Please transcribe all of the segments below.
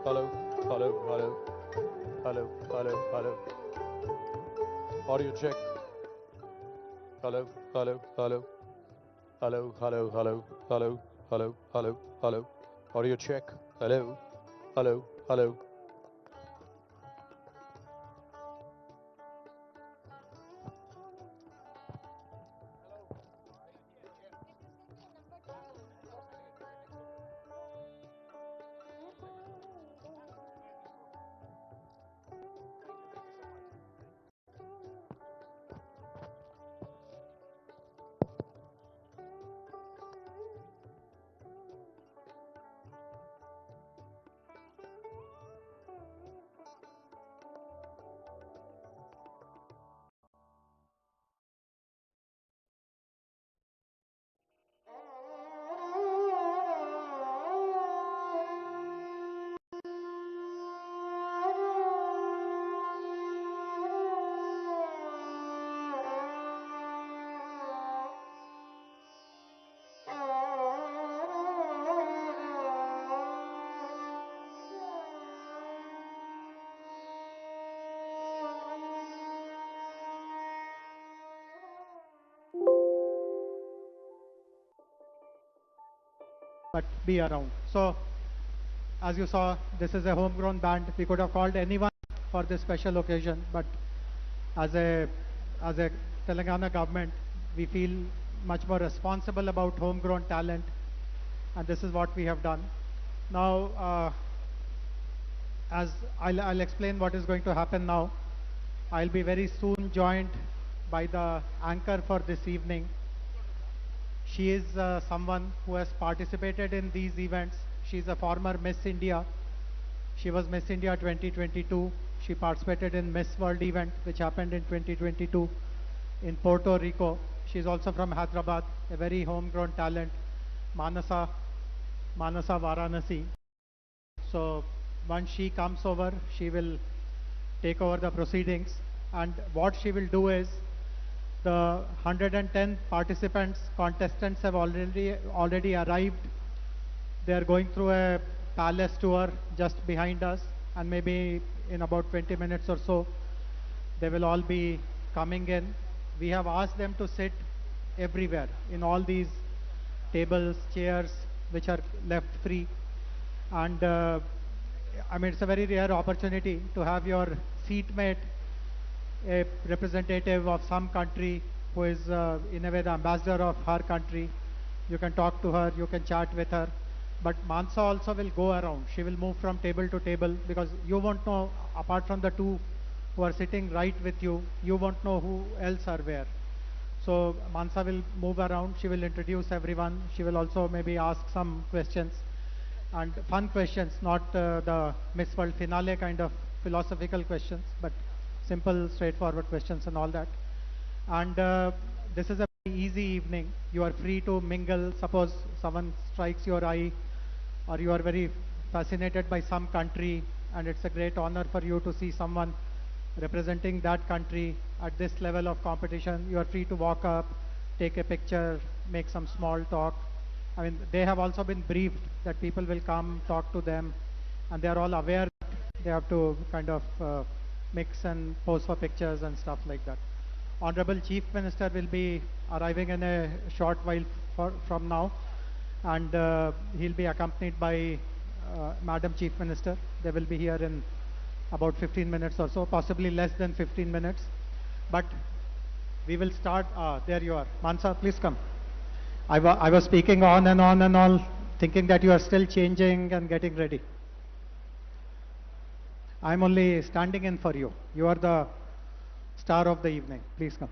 Hello, hello, hello, hello, hello, hello. Audio check. Hello, hello, hello, hello, hello, hello, hello, hello, hello, hello. Audio check. Hello, hello, hello. But be around. So, as you saw, this is a homegrown band. We could have called anyone for this special occasion, but as a as a Telangana government, we feel much more responsible about homegrown talent, and this is what we have done. Now, as I'll explain what is going to happen now. I'll be very soon joined by the anchor for this evening. She is someone who has participated in these events. She's a former Miss India. She was Miss India 2022. She participated in Miss World event, which happened in 2022 in Puerto Rico. She's also from Hyderabad, a very homegrown talent, Manasa Varanasi. So once she comes over, she will take over the proceedings. And what she will do is, the 110 participants, contestants have already arrived They are going through a palace tour just behind us, and maybe in about 20 minutes or so, they will all be coming in. We have asked them to sit everywhere in all these tables, chairs, which are left free. And I mean, it's a very rare opportunity to have your seatmate, a representative of some country who is in a way the ambassador of her country. You can talk to her, you can chat with her. But Mansa also will go around. She will move from table to table because you won't know, apart from the two who are sitting right with you, you won't know who else are where. So Mansa will move around, she will introduce everyone, she will also maybe ask some questions and fun questions, not the Miss World finale kind of philosophical questions, but simple, straightforward questions and all that. And this is a very easy evening. You are free to mingle. Suppose someone strikes your eye or you are very fascinated by some country and it's a great honor for you to see someone representing that country at this level of competition. You are free to walk up, take a picture, make some small talk. I mean, they have also been briefed that people will come, talk to them, and they are all aware that they have to kind of mix and pose for pictures and stuff like that. Honorable Chief Minister will be arriving in a short while from now, and he'll be accompanied by Madam Chief Minister. They will be here in about 15 minutes or so, possibly less than 15 minutes. But we will start. There you are. Mansa, please come. I was speaking on and on and on, thinking that you are still changing and getting ready. I'm only standing in for you. You are the star of the evening. Please come.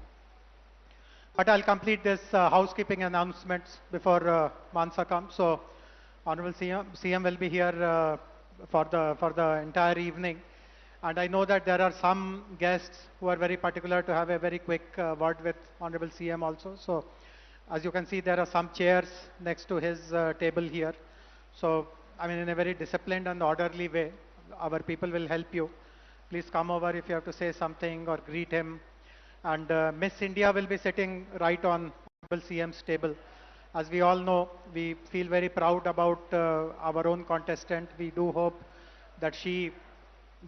But I'll complete this housekeeping announcements before Mansa comes. So, Honorable CM will be here for the entire evening. And I know that there are some guests who are very particular to have a very quick word with Honorable CM also. So, as you can see, there are some chairs next to his table here. So, I mean, in a very disciplined and orderly way, our people will help you. Please come over if you have to say something or greet him. And Miss India will be sitting right on Honorable CM's table. As we all know, we feel very proud about our own contestant. We do hope that she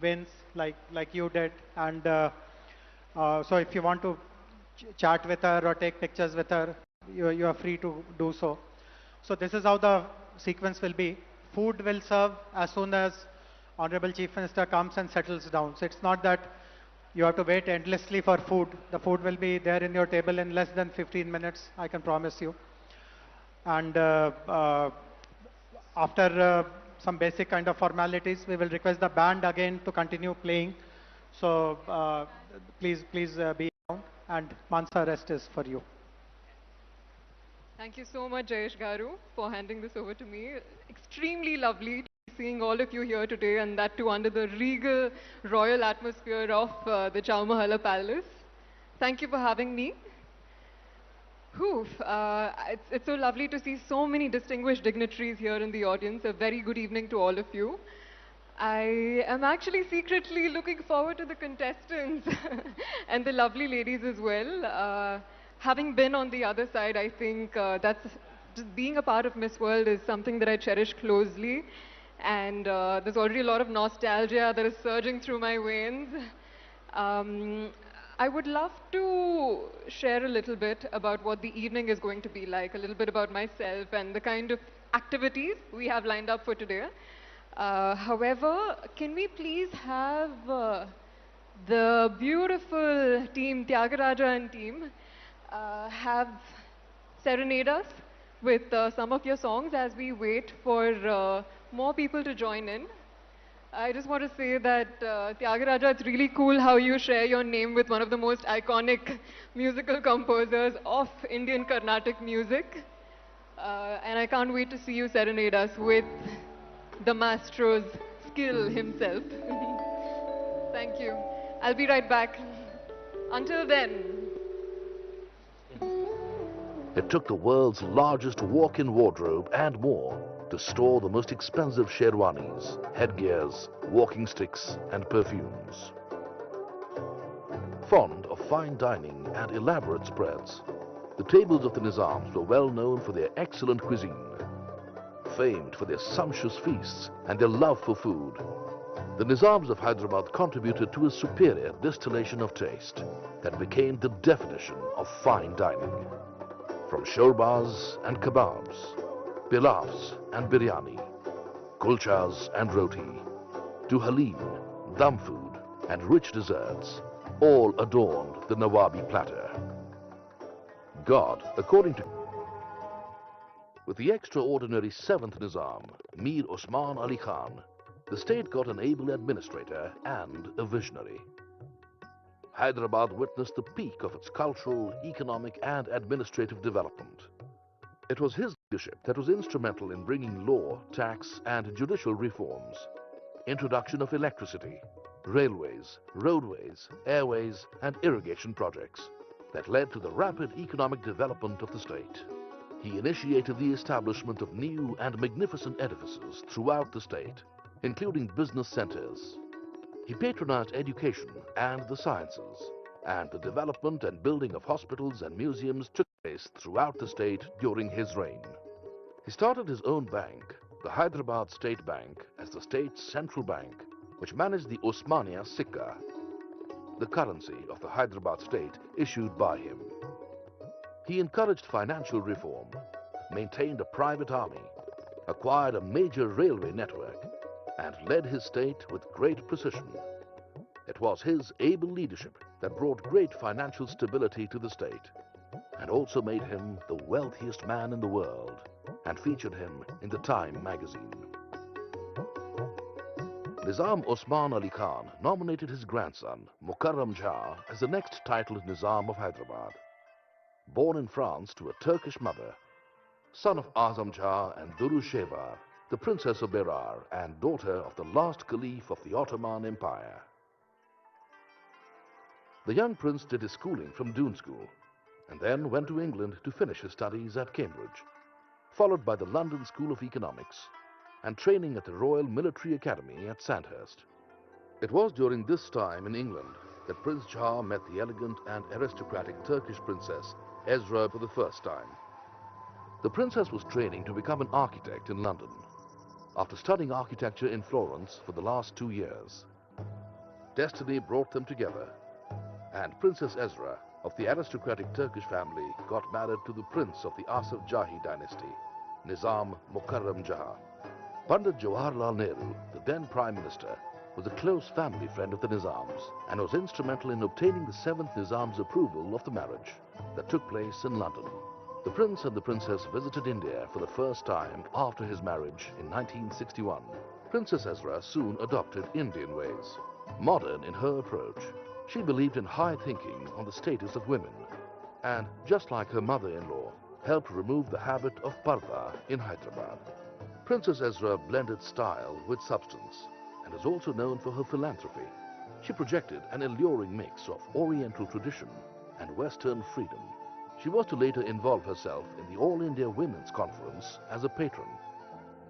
wins like you did. And so if you want to chat with her or take pictures with her, you are free to do so. So this is how the sequence will be. Food will serve as soon as Honorable Chief Minister comes and settles down. So it's not that you have to wait endlessly for food. The food will be there in your table in less than 15 minutes, I can promise you. And after some basic kind of formalities, we will request the band again to continue playing. So please be around, and Mansa, rest is for you. Thank you so much, Jayesh Garu, for handing this over to me. Extremely lovely to be seeing all of you here today, and that too under the regal royal atmosphere of the Chowmahalla Palace. Thank you for having me. Whew, it's so lovely to see so many distinguished dignitaries here in the audience. A very good evening to all of you. I am actually secretly looking forward to the contestants and the lovely ladies as well. Having been on the other side, I think that's just being a part of Miss World is something that I cherish closely. And there's already a lot of nostalgia that is surging through my veins. I would love to share a little bit about what the evening is going to be like, a little bit about myself and the kind of activities we have lined up for today. However, can we please have the beautiful team, Tyagaraja and team, have serenade us with some of your songs as we wait for more people to join in. I just want to say that Tyagaraja, it's really cool how you share your name with one of the most iconic musical composers of Indian Carnatic music. And I can't wait to see you serenade us with the maestro's skill himself. Thank you. I'll be right back. Until then. It took the world's largest walk-in wardrobe and more to store the most expensive sherwanis, headgears, walking sticks and perfumes. Fond of fine dining and elaborate spreads, the tables of the Nizams were well known for their excellent cuisine. famed for their sumptuous feasts and their love for food. The Nizams of Hyderabad contributed to a superior distillation of taste that became the definition of fine dining. From shorbas and kebabs, pilafs and biryani, kulchas and roti, to halim, dum food and rich desserts, all adorned the Nawabi platter. God, according to... With the extraordinary 7th Nizam, Mir Osman Ali Khan, the state got an able administrator and a visionary. Hyderabad witnessed the peak of its cultural, economic and administrative development. It was his leadership that was instrumental in bringing law, tax and judicial reforms, introduction of electricity, railways, roadways, airways and irrigation projects that led to the rapid economic development of the state. He initiated the establishment of new and magnificent edifices throughout the state, including business centers. He patronized education and the sciences, and the development and building of hospitals and museums took place throughout the state during his reign. He started his own bank, the Hyderabad State Bank, as the state's central bank, which managed the Osmania Sikka, the currency of the Hyderabad state issued by him. He encouraged financial reform, maintained a private army, acquired a major railway network, and led his state with great precision. It was his able leadership that brought great financial stability to the state, and also made him the wealthiest man in the world, and featured him in the Time magazine. Nizam Osman Ali Khan nominated his grandson, Mukarram Jah, as the next titled Nizam of Hyderabad. Born in France to a Turkish mother, son of Azam Jah and Duru Shevar, the Princess of Berar and daughter of the last Caliph of the Ottoman Empire. The young prince did his schooling from Doon School and then went to England to finish his studies at Cambridge, followed by the London School of Economics and training at the Royal Military Academy at Sandhurst. It was during this time in England that Prince Jah met the elegant and aristocratic Turkish princess Ezra for the first time. The princess was training to become an architect in London after studying architecture in Florence for the last 2 years. Destiny brought them together, and Princess Ezra of the aristocratic Turkish family got married to the prince of the Asaf Jahi dynasty, Nizam Mukarram Jah. Pandit Jawaharlal Nehru, the then Prime Minister, was a close family friend of the Nizams and was instrumental in obtaining the 7th Nizam's approval of the marriage that took place in London. The prince and the princess visited India for the first time after his marriage in 1961. Princess Ezra soon adopted Indian ways. Modern in her approach, she believed in high thinking on the status of women and, just like her mother-in-law, helped remove the habit of parda in Hyderabad. Princess Ezra blended style with substance and is also known for her philanthropy. She projected an alluring mix of Oriental tradition and Western freedom. She was to later involve herself in the All India Women's Conference as a patron.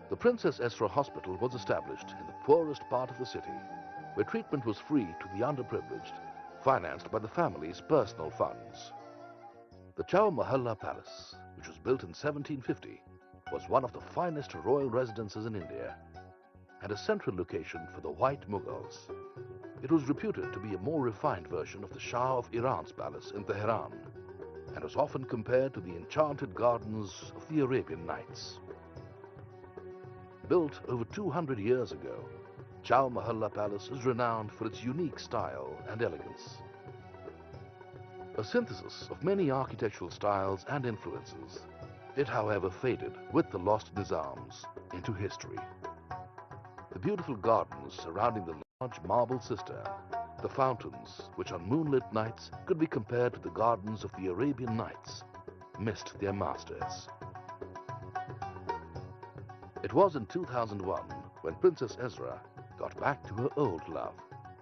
The Princess Ezra Hospital was established in the poorest part of the city, where treatment was free to the underprivileged, financed by the family's personal funds. The Chowmahalla Palace, which was built in 1750, was one of the finest royal residences in India and a central location for the White Mughals. It was reputed to be a more refined version of the Shah of Iran's palace in Tehran and was often compared to the enchanted gardens of the Arabian Nights. Built over 200 years ago, Chowmahalla Palace is renowned for its unique style and elegance. A synthesis of many architectural styles and influences, it however faded with the lost Nizams into history. The beautiful gardens surrounding the large marble cistern, the fountains which on moonlit nights could be compared to the gardens of the Arabian Nights, missed their masters. It was in 2001 when Princess Ezra got back to her old love,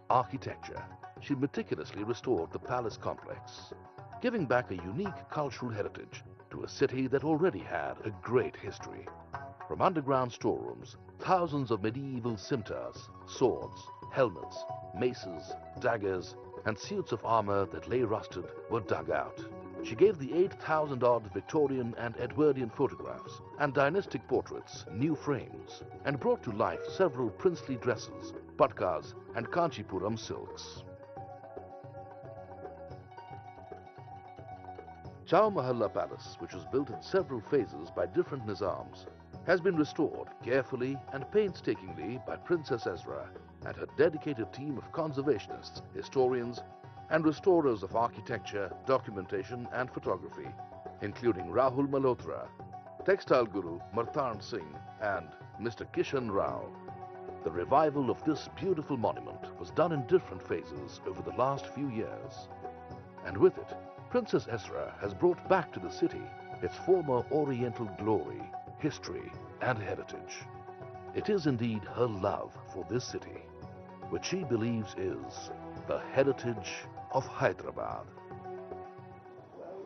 architecture. She meticulously restored the palace complex, giving back a unique cultural heritage to a city that already had a great history. From underground storerooms, thousands of medieval scimitars, swords, helmets, maces, daggers, and suits of armor that lay rusted were dug out. She gave the 8,000-odd Victorian and Edwardian photographs and dynastic portraits new frames and brought to life several princely dresses, patkas and Kanchipuram silks. Chowmahalla Palace, which was built in several phases by different Nizams, has been restored carefully and painstakingly by Princess Ezra and her dedicated team of conservationists, historians, and restorers of architecture, documentation, and photography, including Rahul Malhotra, textile guru Martan Singh, and Mr. Kishan Rao. The revival of this beautiful monument was done in different phases over the last few years. And with it, Princess Ezra has brought back to the city its former Oriental glory, history, and heritage. It is indeed her love for this city, which she believes is the heritage of Hyderabad.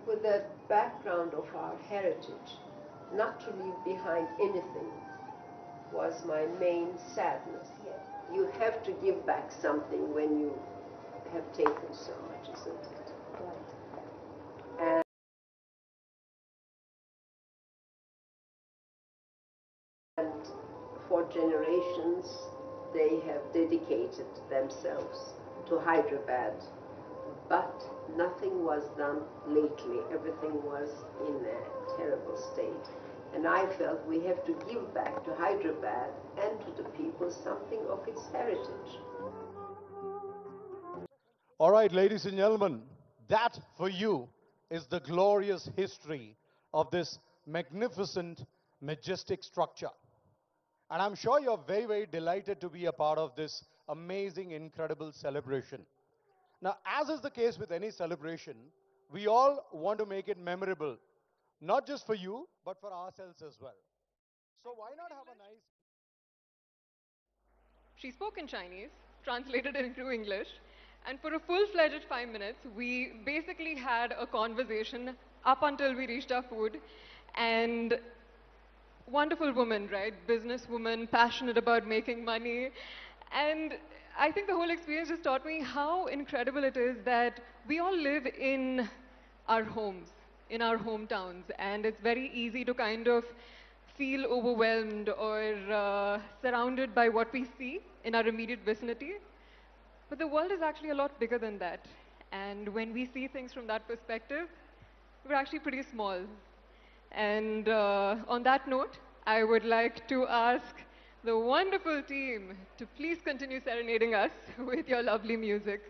With the background of our heritage, not to leave behind anything was my main sadness. You have to give back something when you have taken so much, isn't it? Right. And for generations, they have dedicated themselves to Hyderabad. But nothing was done lately. Everything was in a terrible state. And I felt we have to give back to Hyderabad and to the people something of its heritage. All right, ladies and gentlemen, that for you is the glorious history of this magnificent, majestic structure. And I'm sure you're very, very delighted to be a part of this amazing, incredible celebration. Now, as is the case with any celebration, we all want to make it memorable, not just for you, but for ourselves as well. So why not have a nice... She spoke in Chinese, translated it into English, and for a full-fledged 5 minutes, we basically had a conversation up until we reached our food. And wonderful woman, right? Businesswoman, passionate about making money. And I think the whole experience just taught me how incredible it is that we all live in our homes, in our hometowns, and it's very easy to kind of feel overwhelmed or surrounded by what we see in our immediate vicinity. But the world is actually a lot bigger than that. And when we see things from that perspective, we're actually pretty small. And on that note, I would like to ask the wonderful team to please continue serenading us with your lovely music.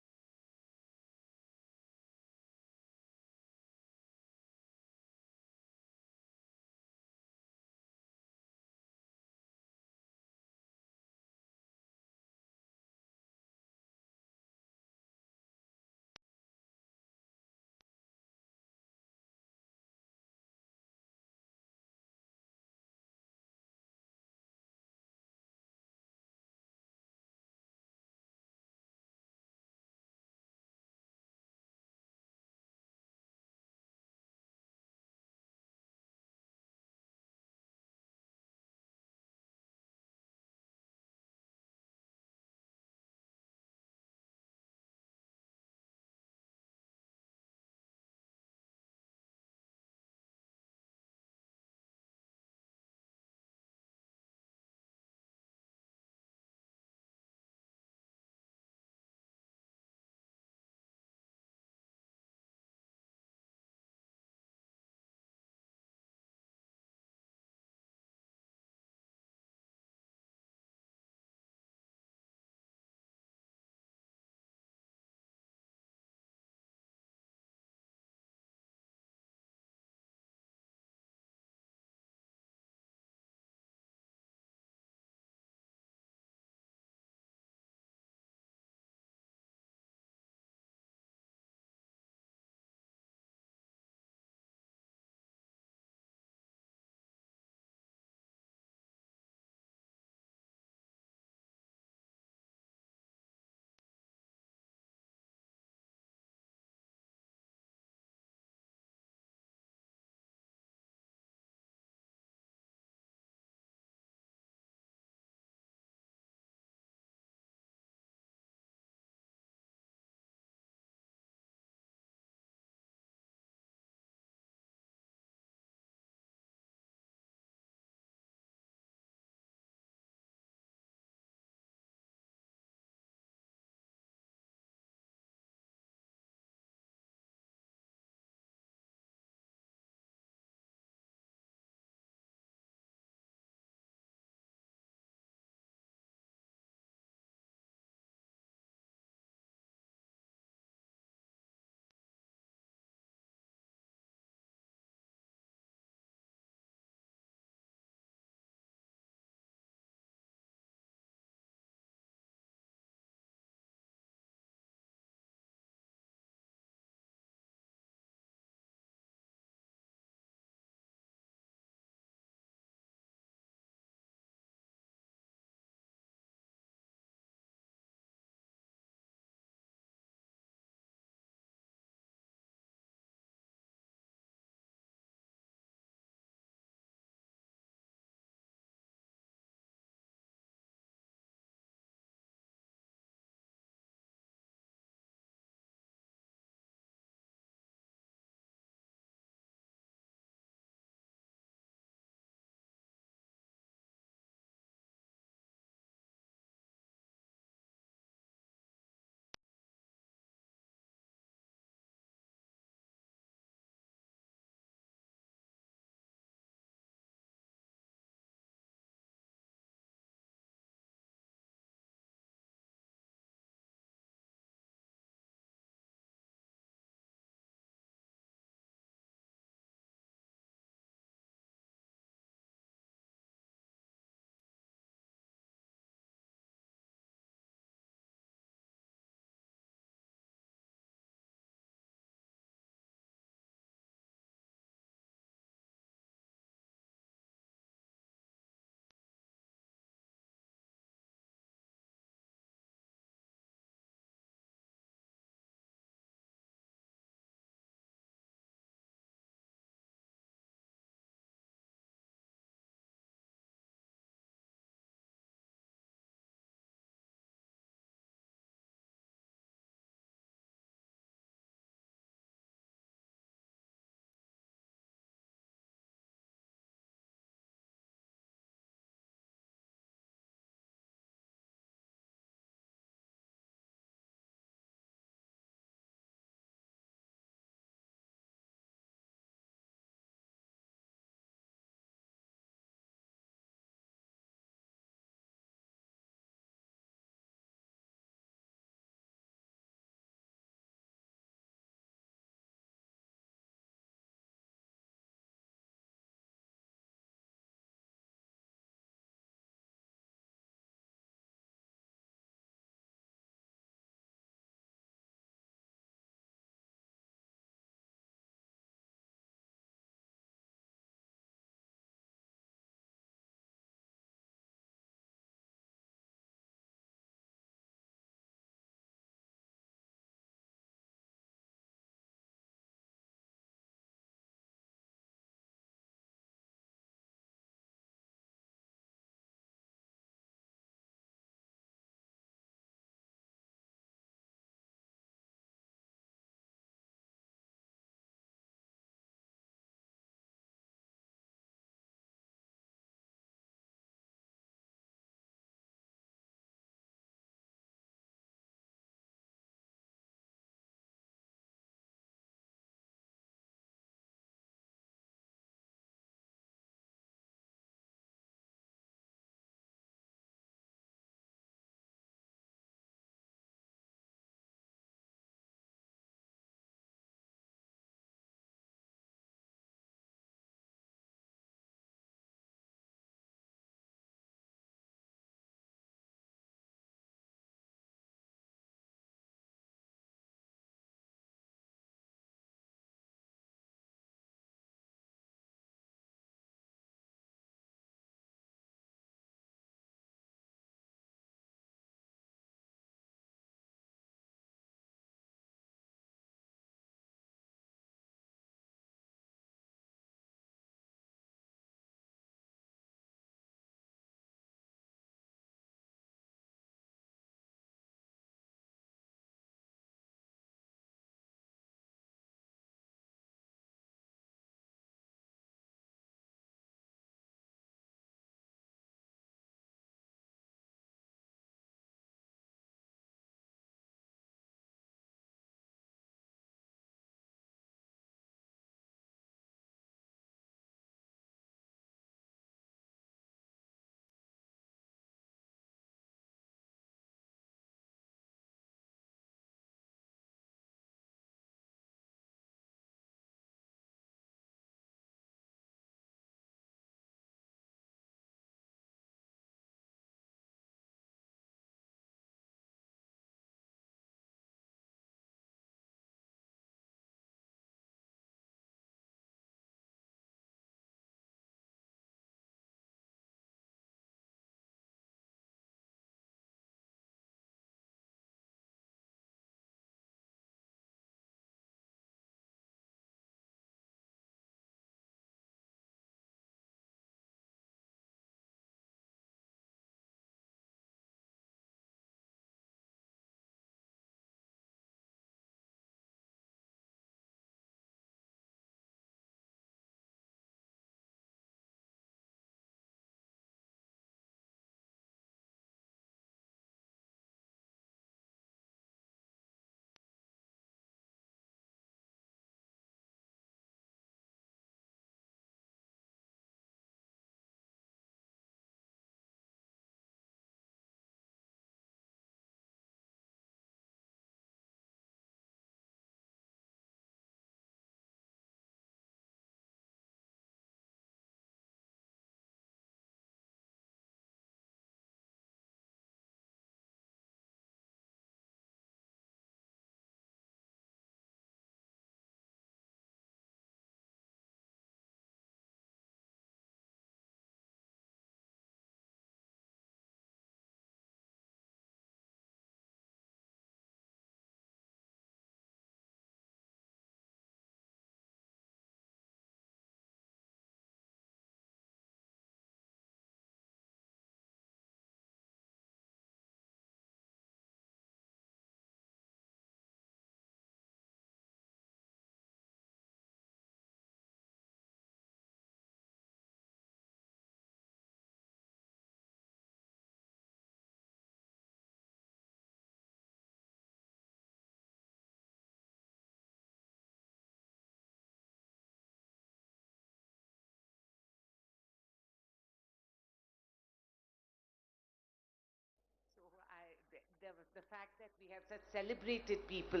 the fact that we have such celebrated people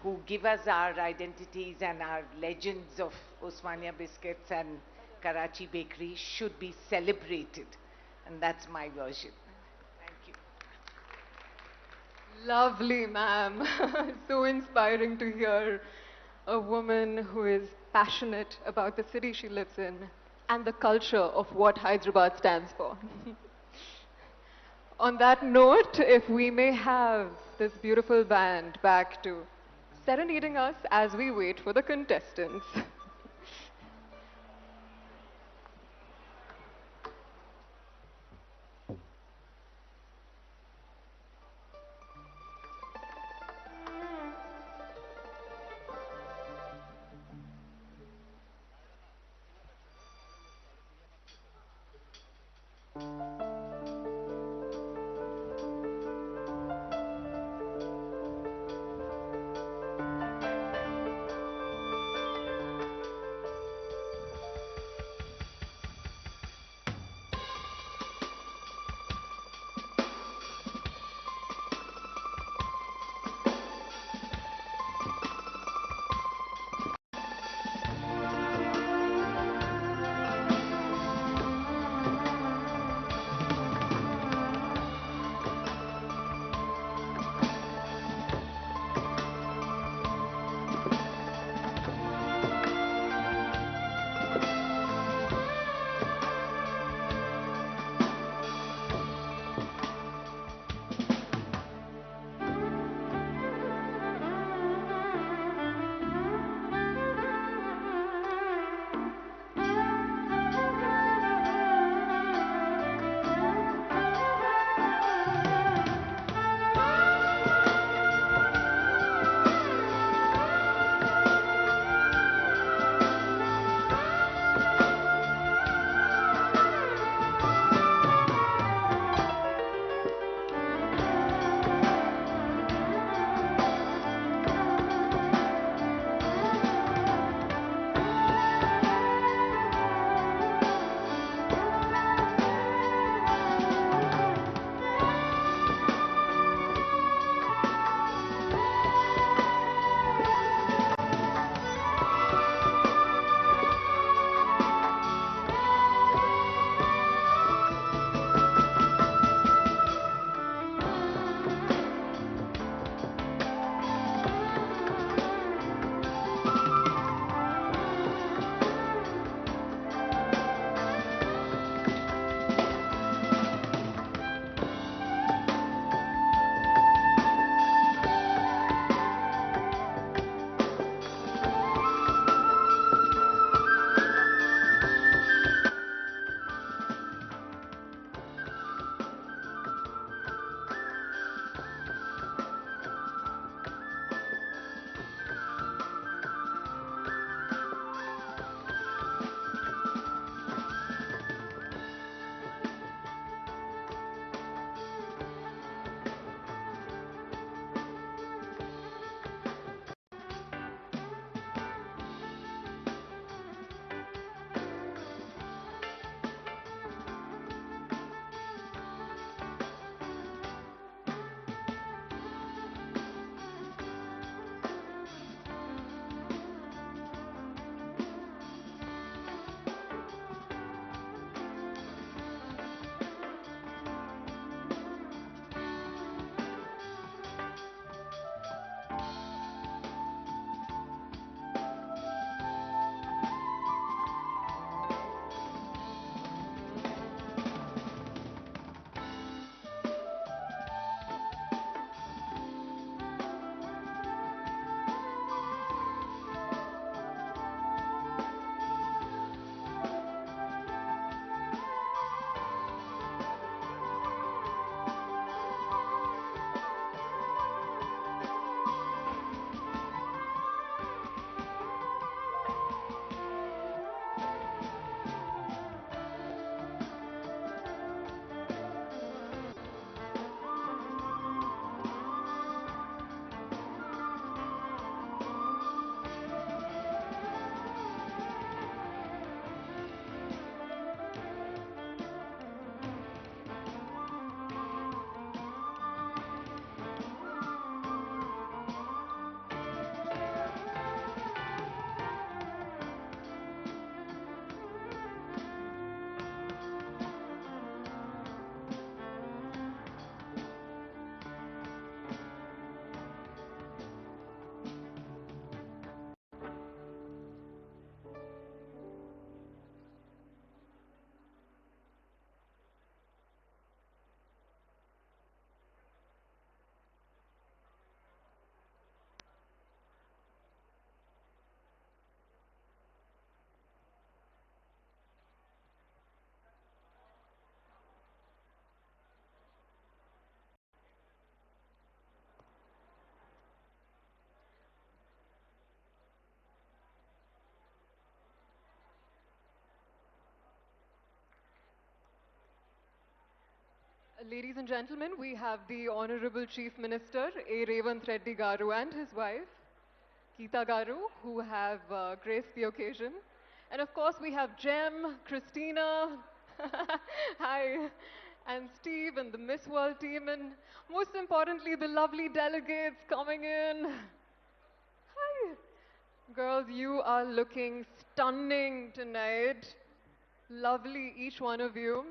who give us our identities and our legends of Osmania biscuits and Karachi bakery should be celebrated. And that's my version. Thank you. Lovely, ma'am. So inspiring to hear a woman who is passionate about the city she lives in and the culture of what Hyderabad stands for. On that note, if we may have this beautiful band back to serenading us as we wait for the contestants. Ladies and gentlemen, we have the Honorable Chief Minister, A. Revanth Reddy Garu, and his wife, Geeta Garu, who have graced the occasion. And of course, we have Jem, Christina, hi, and Steve, and the Miss World team, and most importantly, the lovely delegates coming in. Hi. Girls, you are looking stunning tonight. Lovely, each one of you.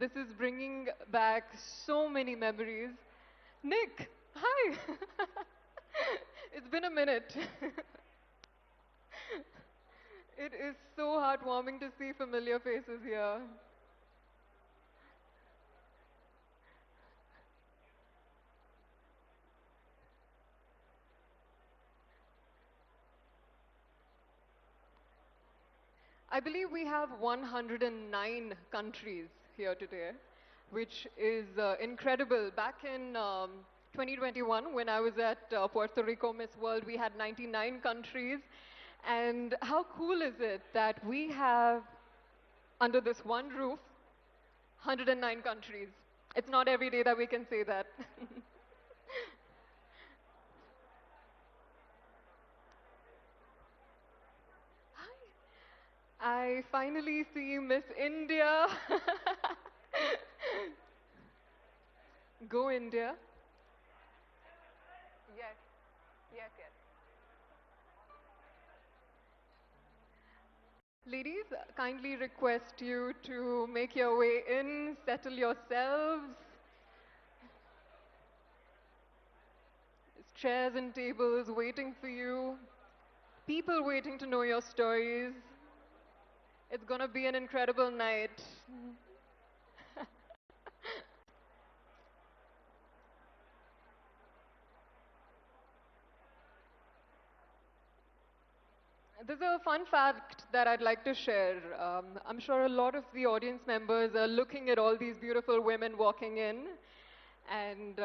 This is bringing back so many memories. Nick, hi. It's been a minute. It is so heartwarming to see familiar faces here. I believe we have 109 countries here today, which is incredible. Back in 2021, when I was at Puerto Rico Miss World, we had 99 countries. And how cool is it that we have, under this one roof, 109 countries? It's not every day that we can say that. I finally see Miss India. Go India. Yes, yes, yes. Ladies, kindly request you to make your way in, settle yourselves. There's chairs and tables waiting for you, people waiting to know your stories. It's gonna be an incredible night. There's a fun fact that I'd like to share. I'm sure a lot of the audience members are looking at all these beautiful women walking in. And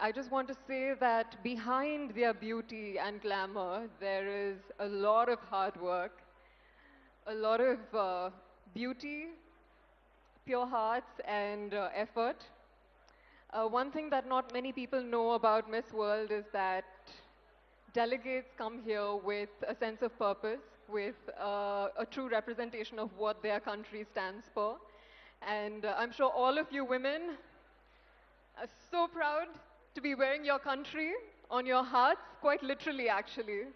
I just want to say that behind their beauty and glamour, there is a lot of hard work, a lot of beauty, pure hearts, and effort. One thing that not many people know about Miss World is that delegates come here with a sense of purpose, with a true representation of what their country stands for. And I'm sure all of you women are so proud to be wearing your country on your hearts, quite literally, actually.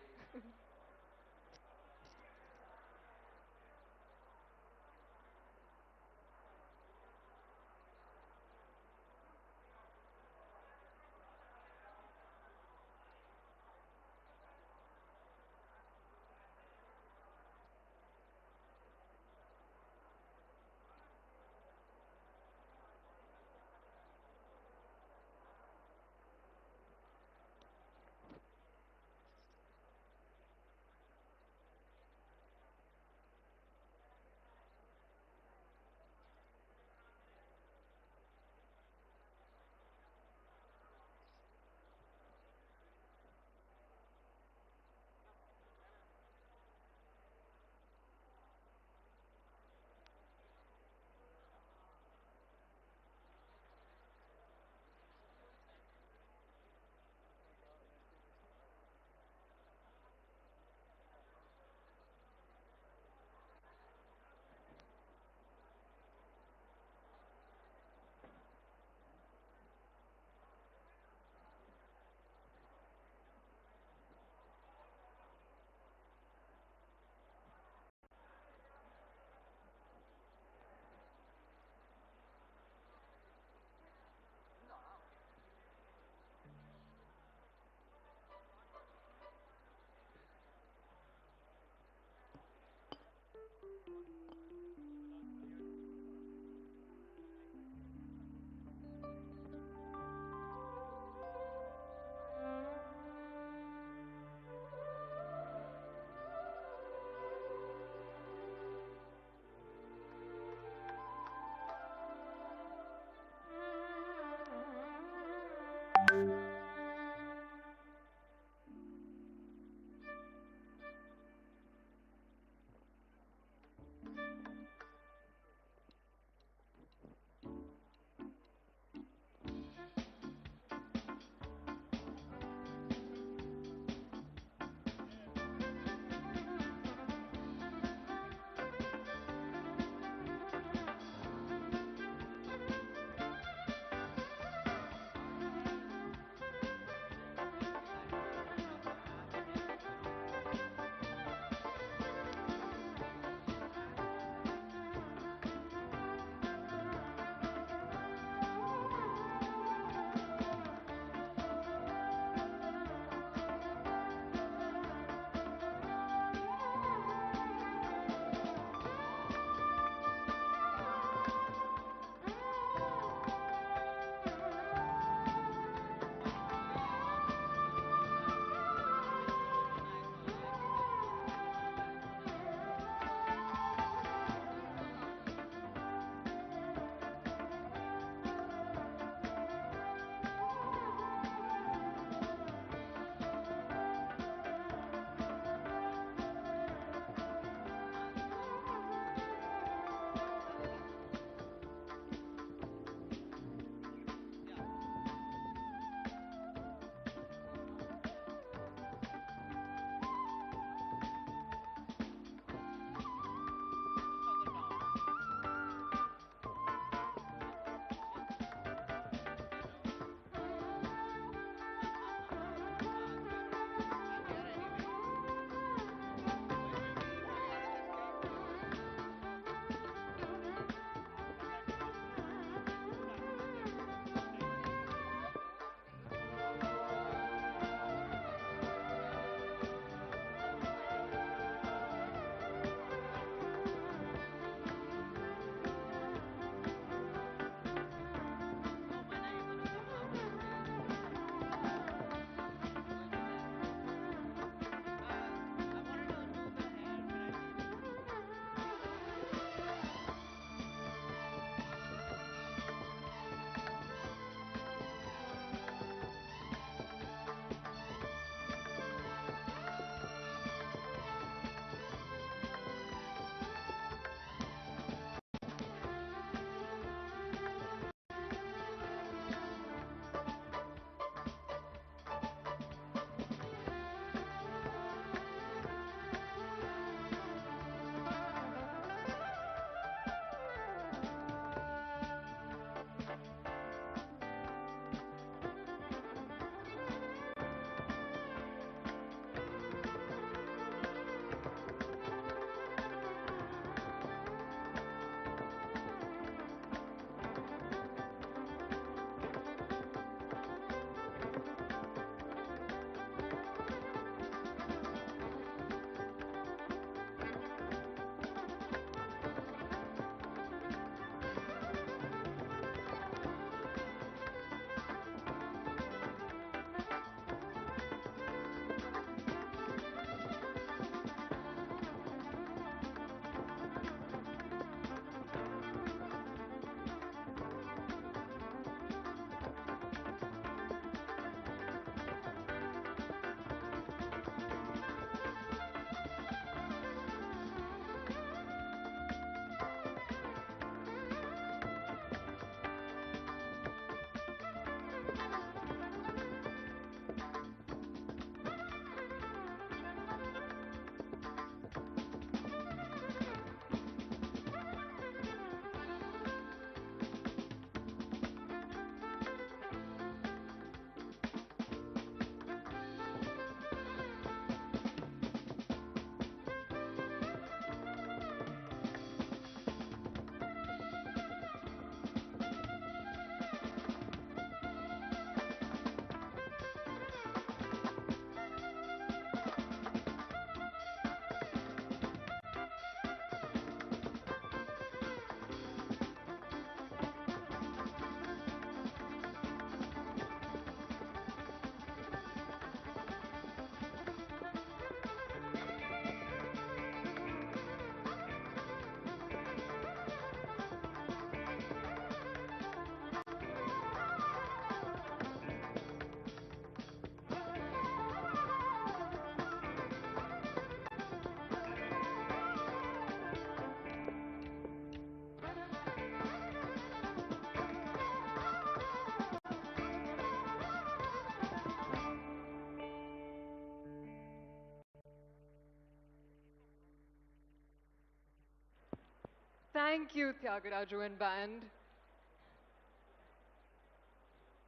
Thank you, Tyagaraja and band,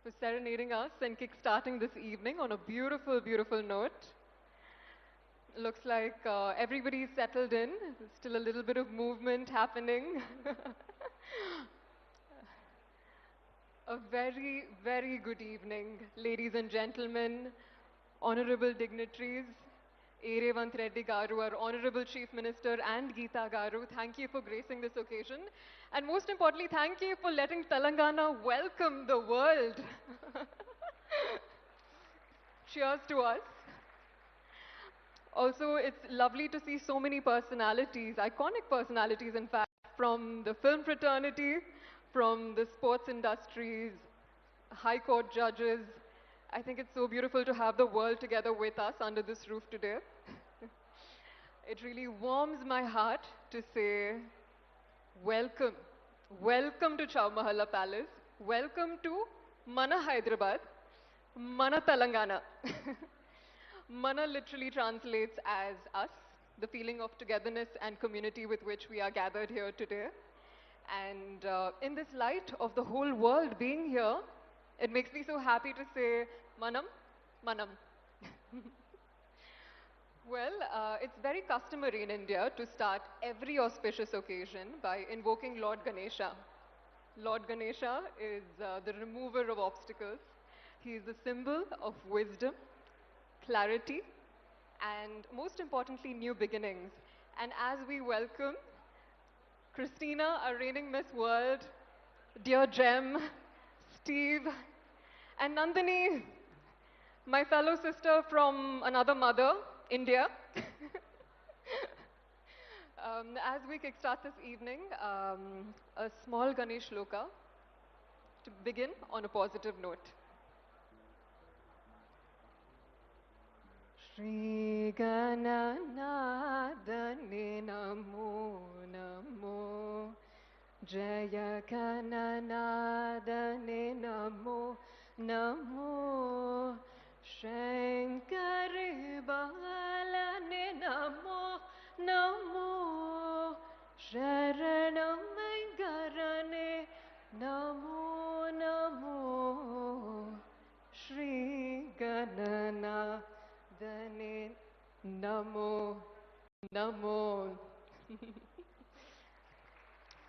for serenading us and kickstarting this evening on a beautiful, beautiful note. Looks like everybody's settled in. There's still a little bit of movement happening. A very, very good evening, ladies and gentlemen, honorable dignitaries, A. Revant Reddy Garu, our Honorable Chief Minister, and Geeta Garu. Thank you for gracing this occasion. And most importantly, thank you for letting Telangana welcome the world. Cheers to us. Also, it's lovely to see so many personalities, iconic personalities, in fact, from the film fraternity, from the sports industries, high court judges. I think it's so beautiful to have the world together with us under this roof today. It really warms my heart to say, welcome. Welcome to Chowmahalla Palace. Welcome to Mana Hyderabad, Mana Telangana. Mana literally translates as us, the feeling of togetherness and community with which we are gathered here today. And in this light of the whole world being here, it makes me so happy to say, Manam, Manam. Well, it's very customary in India to start every auspicious occasion by invoking Lord Ganesha. Lord Ganesha is the remover of obstacles. He is the symbol of wisdom, clarity, and most importantly, new beginnings. And as we welcome Christina, our reigning Miss World, dear Jem, Steve, and Nandini, my fellow sister from another mother, India. As we kickstart this evening, a small Ganesh Shloka to begin on a positive note. Shri Gananadane Namo Namo Jaya Gananadane Namo Namo Shankari Balane Namo Namo Sharanam Garane Namo Namo Shri Ganana Dane Namo Namo.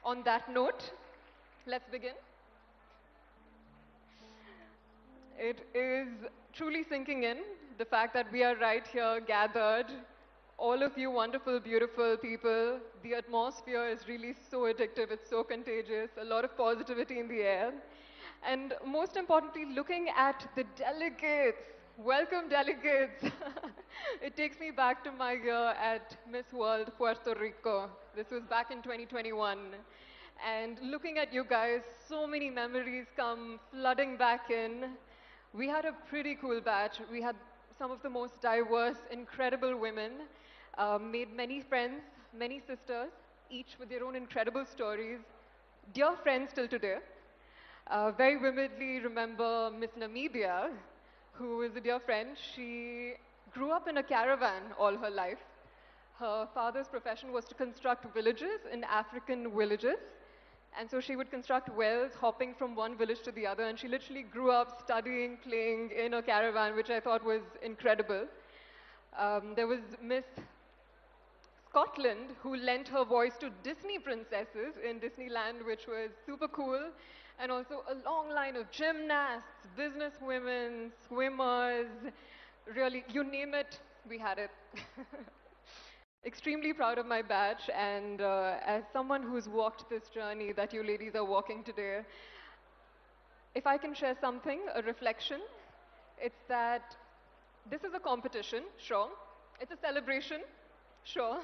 On that note, let's begin. It is truly sinking in, the fact that we are right here gathered, all of you wonderful, beautiful people. The atmosphere is really so addictive, it's so contagious, a lot of positivity in the air. And most importantly, looking at the delegates. Welcome, delegates. It takes me back to my year at Miss World Puerto Rico. This was back in 2021. And looking at you guys, so many memories come flooding back in. We had a pretty cool batch. We had some of the most diverse, incredible women, made many friends, many sisters, each with their own incredible stories. Dear friends till today. Very vividly remember Miss Namibia, who is a dear friend. She grew up in a caravan all her life. Her father's profession was to construct villages in African villages. And so she would construct wells, hopping from one village to the other. And she literally grew up studying, playing in a caravan, which I thought was incredible. There was Miss Scotland, who lent her voice to Disney princesses in Disneyland, which was super cool. And also a long line of gymnasts, businesswomen, swimmers, really, you name it, we had it. Extremely proud of my batch, and as someone who's walked this journey that you ladies are walking today, if I can share something, a reflection, it's that this is a competition, sure. It's a celebration, sure.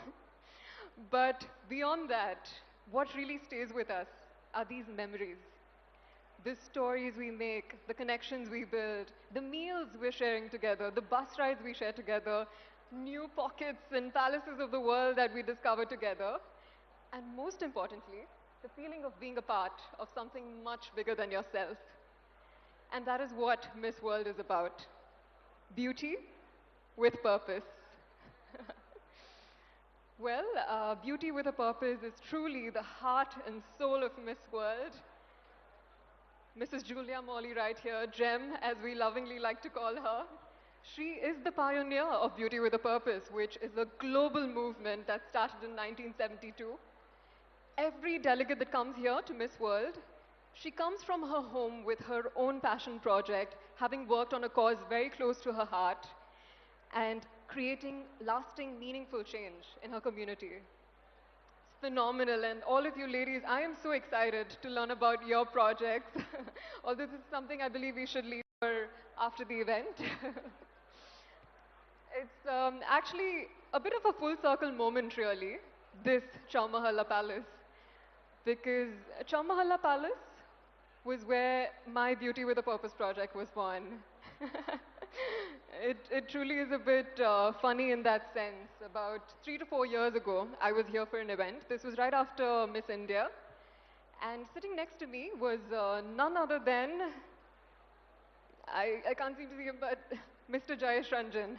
But beyond that, what really stays with us are these memories. The stories we make, the connections we build, the meals we're sharing together, the bus rides we share together, new pockets and palaces of the world that we discover together, and most importantly, the feeling of being a part of something much bigger than yourself. And that is what Miss World is about. Beauty with purpose. Well, beauty with a purpose is truly the heart and soul of Miss World. Mrs. Julia Morley right here, Gem, as we lovingly like to call her. She is the pioneer of Beauty with a Purpose, which is a global movement that started in 1972. Every delegate that comes here to Miss World, she comes from her home with her own passion project, having worked on a cause very close to her heart, and creating lasting, meaningful change in her community. It's phenomenal, and all of you ladies, I am so excited to learn about your projects. Although this is something I believe we should leave for after the event. It's actually a bit of a full circle moment, really, this Chowmahalla Palace. Because Chowmahalla Palace was where my Beauty with a Purpose project was born. It truly is a bit funny in that sense. About 3 to 4 years ago, I was here for an event. This was right after Miss India. And sitting next to me was none other than, I can't seem to see him, but Mr. Jayesh Ranjan.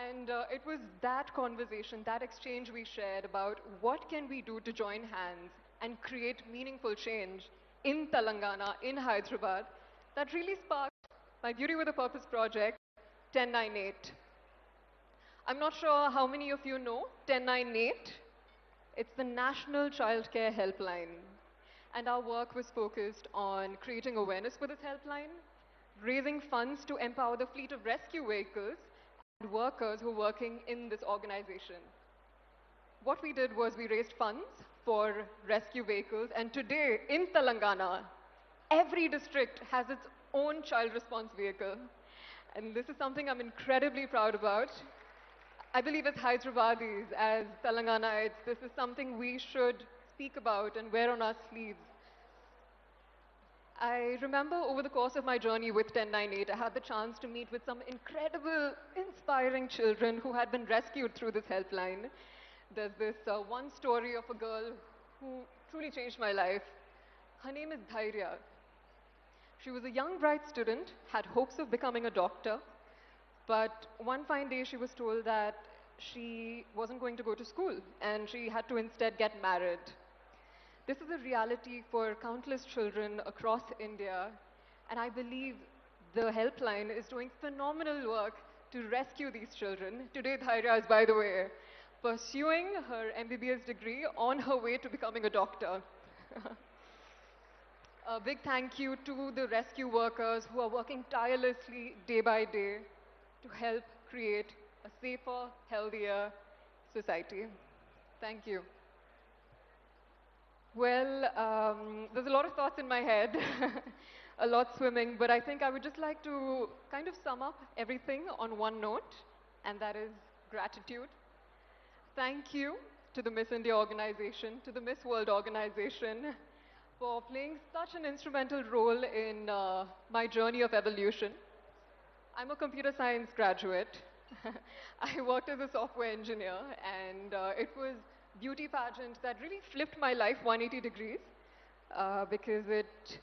And it was that conversation, that exchange we shared about what can we do to join hands and create meaningful change in Telangana, in Hyderabad, that really sparked my Beauty with a Purpose project, 1098. I'm not sure how many of you know 1098. It's the National Childcare Helpline. And our work was focused on creating awareness for this helpline, raising funds to empower the fleet of rescue vehicles and workers who are working in this organization. What we did was we raised funds for rescue vehicles, and today in Telangana, every district has its own child response vehicle. And this is something I'm incredibly proud about. I believe as Hyderabadis, as Telangana, this is something we should speak about and wear on our sleeves. I remember over the course of my journey with 1098, I had the chance to meet with some incredible, inspiring children who had been rescued through this helpline. There's this one story of a girl who truly changed my life. Her name is Dhairya. She was a young, bright student, had hopes of becoming a doctor, but one fine day she was told that she wasn't going to go to school and she had to instead get married. This is a reality for countless children across India, and I believe the helpline is doing phenomenal work to rescue these children. Today, Dhairya is, by the way, pursuing her MBBS degree on her way to becoming a doctor. A big thank you to the rescue workers who are working tirelessly day by day to help create a safer, healthier society. Thank you. Well, there's a lot of thoughts in my head, a lot swimming, but I think I would just like to kind of sum up everything on one note, and that is gratitude. Thank you to the Miss India organization, to the Miss World organization, for playing such an instrumental role in my journey of evolution. I'm a computer science graduate. I worked as a software engineer, and it was beauty pageant that really flipped my life 180 degrees because it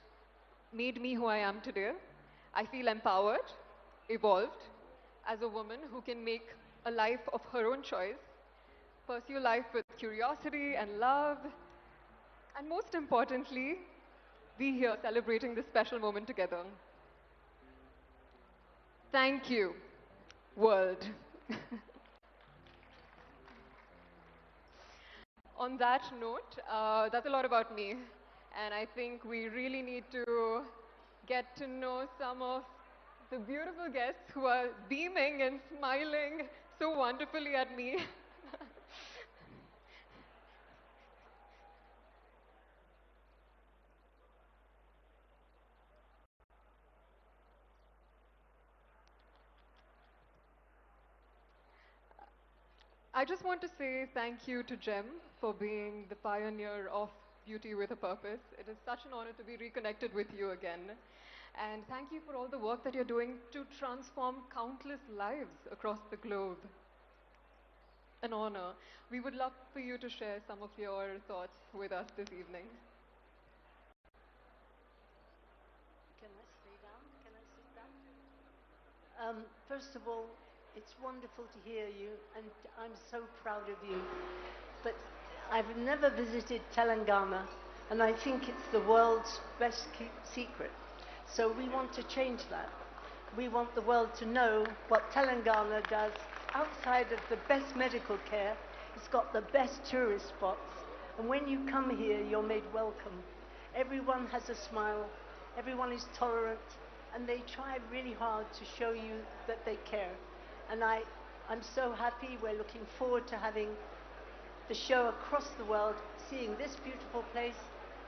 made me who I am today. I feel empowered, evolved as a woman who can make a life of her own choice, pursue life with curiosity and love, and most importantly, be here celebrating this special moment together. Thank you, world. On that note, that's a lot about me. And I think we really need to get to know some of the beautiful guests who are beaming and smiling so wonderfully at me. I just want to say thank you to Jem for being the pioneer of Beauty with a Purpose. It is such an honor to be reconnected with you again. And thank you for all the work that you're doing to transform countless lives across the globe. An honor. We would love for you to share some of your thoughts with us this evening. Can I stay down? Can I sit down? First of all, It's wonderful to hear you, and I'm so proud of you. But I've never visited Telangana, and I think it's the world's best kept secret. So we want to change that. We want the world to know what Telangana does outside of the best medical care. It's got the best tourist spots. And when you come here, you're made welcome. Everyone has a smile. Everyone is tolerant. And they try really hard to show you that they care. And I'm so happy. We're looking forward to having the show across the world, seeing this beautiful place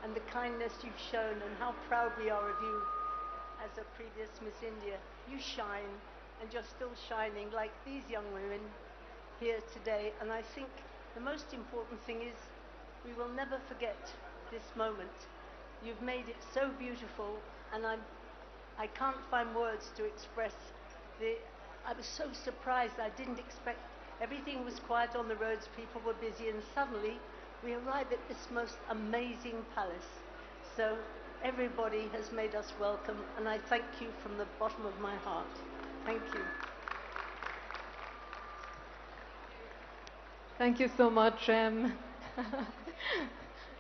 and the kindness you've shown and how proud we are of you as a previous Miss India. You shine, and you're still shining like these young women here today. And I think the most important thing is we will never forget this moment. You've made it so beautiful, and I can't find words to express I was so surprised. I didn't expect. Everything was quiet on the roads, people were busy, and suddenly we arrived at this most amazing palace. So everybody has made us welcome, and I thank you from the bottom of my heart. Thank you. Thank you so much,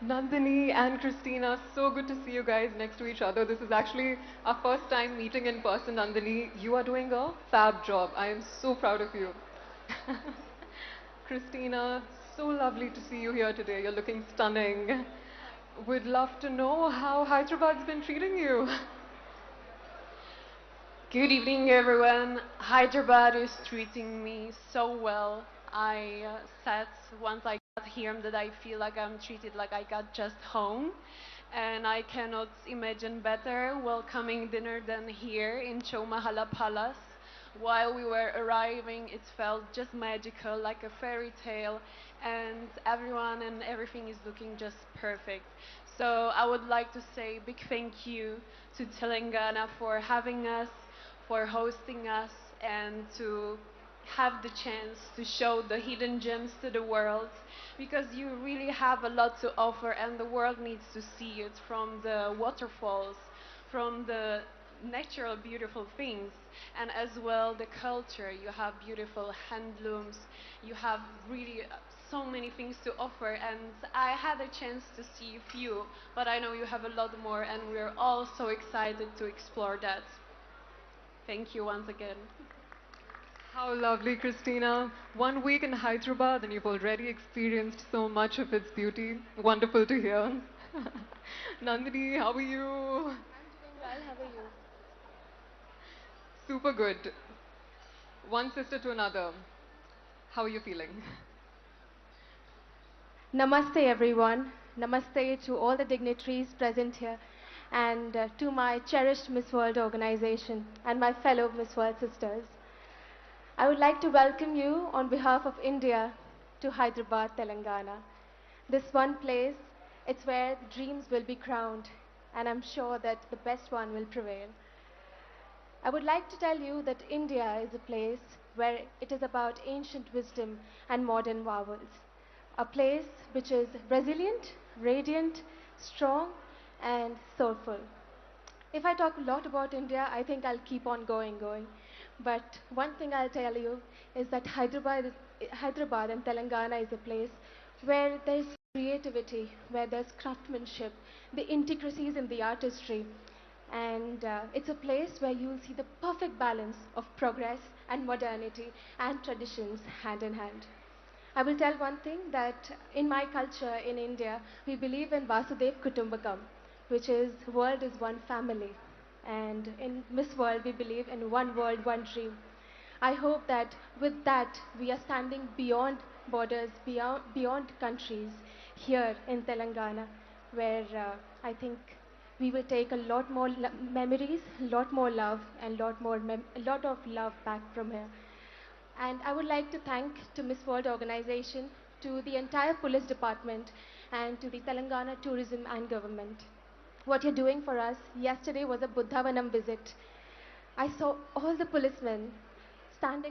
Nandini and Christina, so good to see you guys next to each other. This is actually our first time meeting in person. Nandini, you are doing a fab job. I am so proud of you. Christina, so lovely to see you here today. You're looking stunning. We'd love to know how Hyderabad's been treating you. Good evening, everyone. Hyderabad is treating me so well. I said once I got here that I feel like I'm treated like I got just home. And I cannot imagine better welcoming dinner than here in Chowmahalla Palace. While we were arriving, it felt just magical, like a fairy tale, and everyone and everything is looking just perfect. So I would like to say a big thank you to Telangana for having us, for hosting us, and to have the chance to show the hidden gems to the world, because you really have a lot to offer and the world needs to see it, from the waterfalls, from the natural beautiful things, and as well the culture. You have beautiful handlooms, you have really so many things to offer, and I had a chance to see a few, but I know you have a lot more, and we're all so excited to explore that. Thank you once again. How lovely, Christina. 1 week in Hyderabad and you've already experienced so much of its beauty. Wonderful to hear. Nandini, how are you? I'm doing well. How are you? Super good. One sister to another. How are you feeling? Namaste, everyone. Namaste to all the dignitaries present here, and to my cherished Miss World organization and my fellow Miss World sisters. I would like to welcome you on behalf of India to Hyderabad, Telangana. This one place, it's where dreams will be crowned, and I'm sure that the best one will prevail. I would like to tell you that India is a place where it is about ancient wisdom and modern marvels. A place which is resilient, radiant, strong, and soulful. If I talk a lot about India, I think I'll keep on going. But one thing I'll tell you is that Hyderabad and Telangana is a place where there's creativity, where there's craftsmanship, the intricacies in the artistry, and it's a place where you'll see the perfect balance of progress and modernity and traditions hand in hand. I will tell one thing, that in my culture in India, we believe in Vasudev Kutumbakam, which is world is one family. And in Miss World, we believe in one world, one dream. I hope that with that, we are standing beyond borders, beyond countries here in Telangana, where I think we will take a lot more memories, a lot more love, and a lot of love back from here. And I would like to thank to Miss World organization, to the entire police department, and to the Telangana tourism and government. What you're doing for us, yesterday was a Buddhavanam visit. I saw all the policemen standing